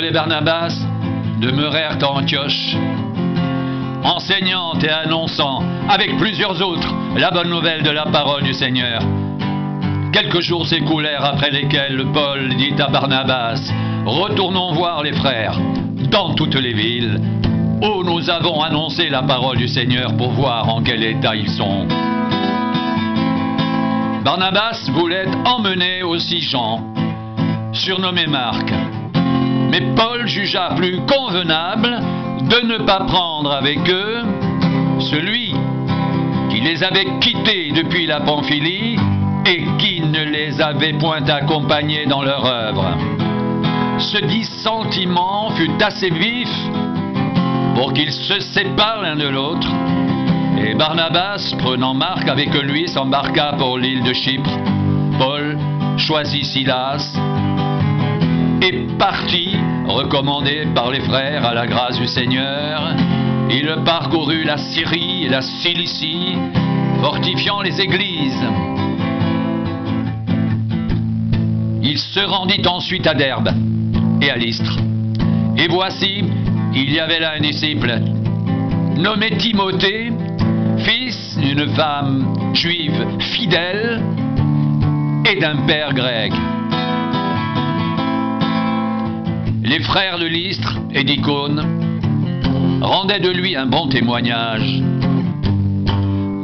Paul et Barnabas demeurèrent à Antioche, enseignant et annonçant avec plusieurs autres la bonne nouvelle de la parole du Seigneur. Quelques jours s'écoulèrent après lesquels Paul dit à Barnabas: « Retournons voir les frères dans toutes les villes où nous avons annoncé la parole du Seigneur pour voir en quel état ils sont. » Barnabas voulait emmener aussi Jean, surnommé Marc. Mais Paul jugea plus convenable de ne pas prendre avec eux celui qui les avait quittés depuis la Pamphylie et qui ne les avait point accompagnés dans leur œuvre. Ce dissentiment fut assez vif pour qu'ils se séparent l'un de l'autre, et Barnabas, prenant Marc avec lui, s'embarqua pour l'île de Chypre. Paul choisit Silas et partit, recommandé par les frères à la grâce du Seigneur. Il parcourut la Syrie et la Cilicie, fortifiant les églises. Il se rendit ensuite à Derbe et à Lystre. Et voici, il y avait là un disciple, nommé Timothée, fils d'une femme juive fidèle et d'un père grec. Les frères de Lystre et d'Icône rendaient de lui un bon témoignage.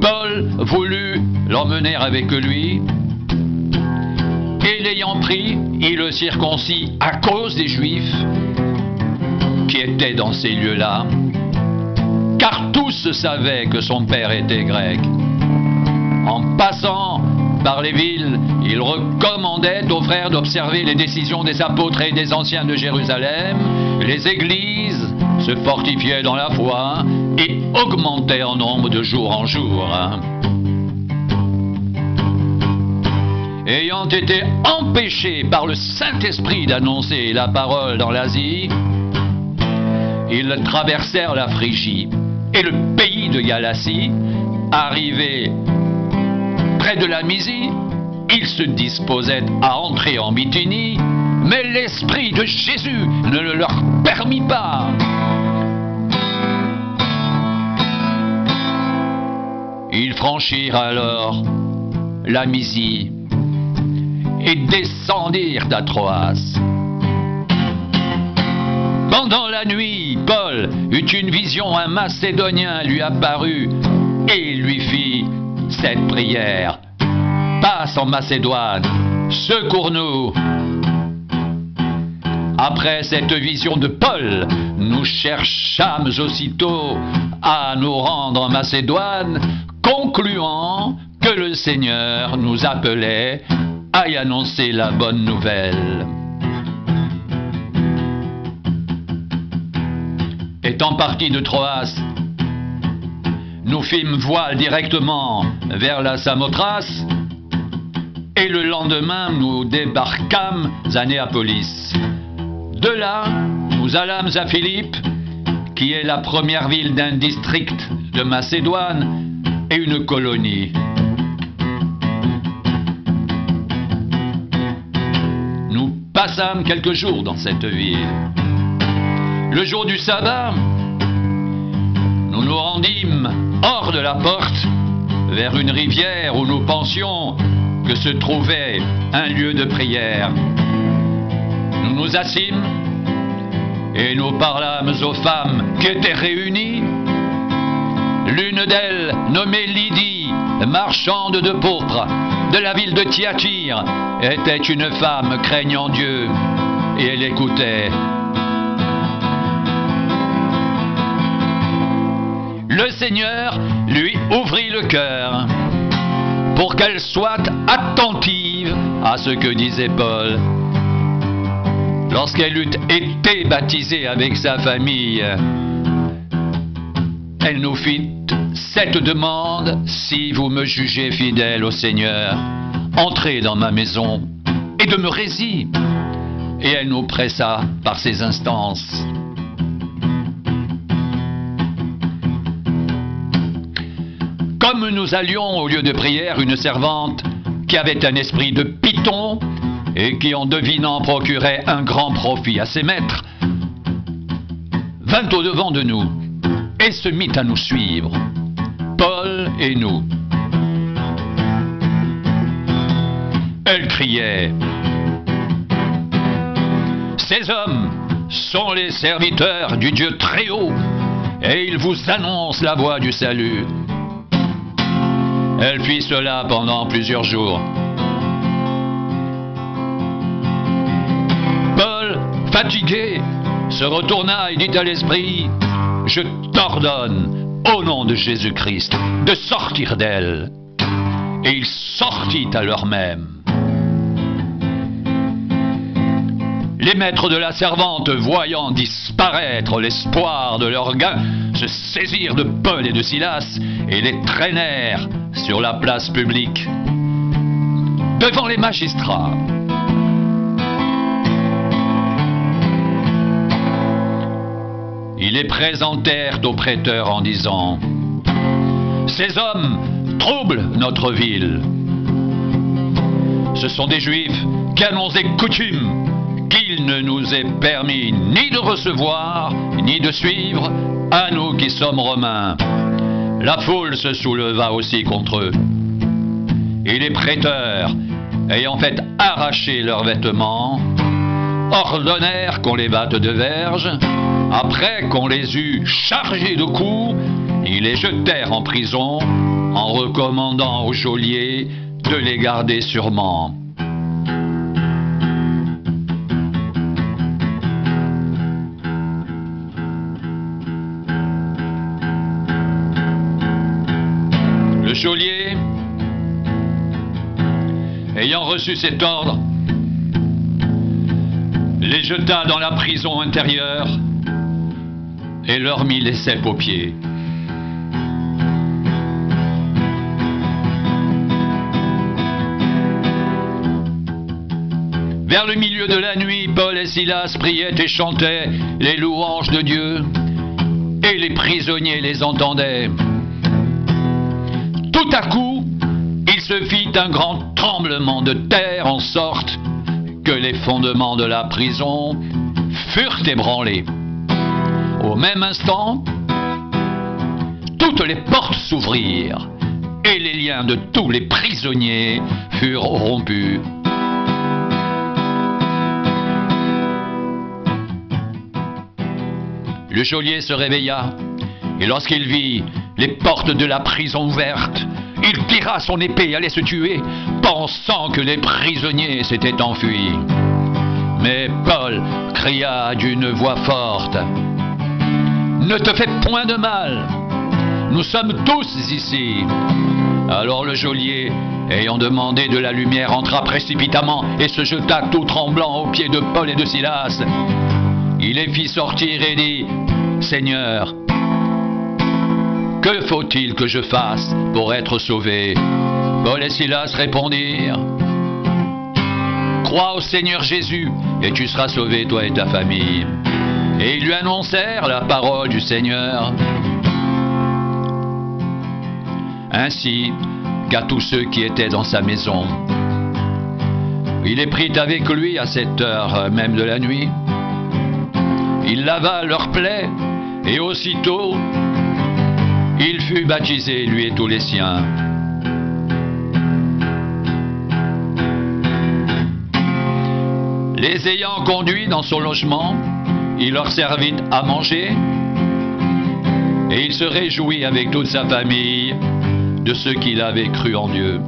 Paul voulut l'emmener avec lui, et l'ayant pris, il le circoncit à cause des Juifs qui étaient dans ces lieux-là, car tous savaient que son père était grec. En passant par les villes, il recommandait aux frères d'observer les décisions des apôtres et des anciens de Jérusalem. Les églises se fortifiaient dans la foi et augmentaient en nombre de jour en jour. Ayant été empêchés par le Saint-Esprit d'annoncer la parole dans l'Asie, ils traversèrent la Phrygie et le pays de Galatie. Arrivés près de la Mysie, ils se disposaient à entrer en Bithynie, mais l'Esprit de Jésus ne le leur permit pas. Ils franchirent alors la Mysie et descendirent à Troas. Pendant la nuit, Paul eut une vision, un Macédonien lui apparut et lui fit cette prière: « Passe en Macédoine, secours-nous !» Après cette vision de Paul, nous cherchâmes aussitôt à nous rendre en Macédoine, concluant que le Seigneur nous appelait à y annoncer la bonne nouvelle. Étant partis de Troas, nous fîmes voile directement vers la Samothrace, et le lendemain nous débarquâmes à Néapolis. De là, nous allâmes à Philippe, qui est la première ville d'un district de Macédoine et une colonie. Nous passâmes quelques jours dans cette ville. Le jour du sabbat, nous nous rendîmes hors de la porte, vers une rivière où nous pensions que se trouvait un lieu de prière. Nous nous assîmes et nous parlâmes aux femmes qui étaient réunies. L'une d'elles, nommée Lydie, marchande de pourpre, de la ville de Thyatire, était une femme craignant Dieu, et elle écoutait. Le Seigneur lui ouvrit le cœur pour qu'elle soit attentive à ce que disait Paul. Lorsqu'elle eut été baptisée avec sa famille, elle nous fit cette demande: « Si vous me jugez fidèle au Seigneur, entrez dans ma maison et demeurez-y. » Et elle nous pressa par ses instances. Comme nous allions au lieu de prière, une servante qui avait un esprit de python et qui, en devinant, procurait un grand profit à ses maîtres, vint au-devant de nous et se mit à nous suivre, Paul et nous. Elle criait: ces hommes sont les serviteurs du Dieu très haut, et ils vous annoncent la voie du salut. Elle fit cela pendant plusieurs jours. Paul, fatigué, se retourna et dit à l'esprit: je t'ordonne, au nom de Jésus-Christ, de sortir d'elle. Et il sortit à l'heure même. Les maîtres de la servante, voyant disparaître l'espoir de leur gain, se saisirent de Paul et de Silas et les traînèrent sur la place publique, devant les magistrats. Ils les présentèrent aux prêteurs en disant: ces hommes troublent notre ville. Ce sont des Juifs qui annoncent des coutumes qu'il ne nous est permis ni de recevoir, ni de suivre, à nous qui sommes Romains. La foule se souleva aussi contre eux. Et les prêteurs, ayant fait arracher leurs vêtements, ordonnèrent qu'on les batte de verges. Après qu'on les eut chargés de coups, ils les jetèrent en prison, en recommandant au geôlier de les garder sûrement. Le geôlier, ayant reçu cet ordre, les jeta dans la prison intérieure et leur mit les ceps aux pieds. Vers le milieu de la nuit, Paul et Silas priaient et chantaient les louanges de Dieu, et les prisonniers les entendaient. Tout à coup, il se fit un grand tremblement de terre, en sorte que les fondements de la prison furent ébranlés. Au même instant, toutes les portes s'ouvrirent et les liens de tous les prisonniers furent rompus. Le geôlier se réveilla et lorsqu'il vit les portes de la prison ouvertes, il tira son épée et allait se tuer, pensant que les prisonniers s'étaient enfuis. Mais Paul cria d'une voix forte: ne te fais point de mal, nous sommes tous ici. Alors le geôlier, ayant demandé de la lumière, entra précipitamment et se jeta tout tremblant aux pieds de Paul et de Silas. Il les fit sortir et dit: Seigneur, que faut-il que je fasse pour être sauvé? Paul et Silas répondirent: crois au Seigneur Jésus et tu seras sauvé, toi et ta famille. Et ils lui annoncèrent la parole du Seigneur, ainsi qu'à tous ceux qui étaient dans sa maison. Il les prit avec lui à cette heure même de la nuit. Il lava leurs plaies et aussitôt il fut baptisé, lui et tous les siens. Les ayant conduits dans son logement, il leur servit à manger et il se réjouit avec toute sa famille de ce qu'il avait cru en Dieu.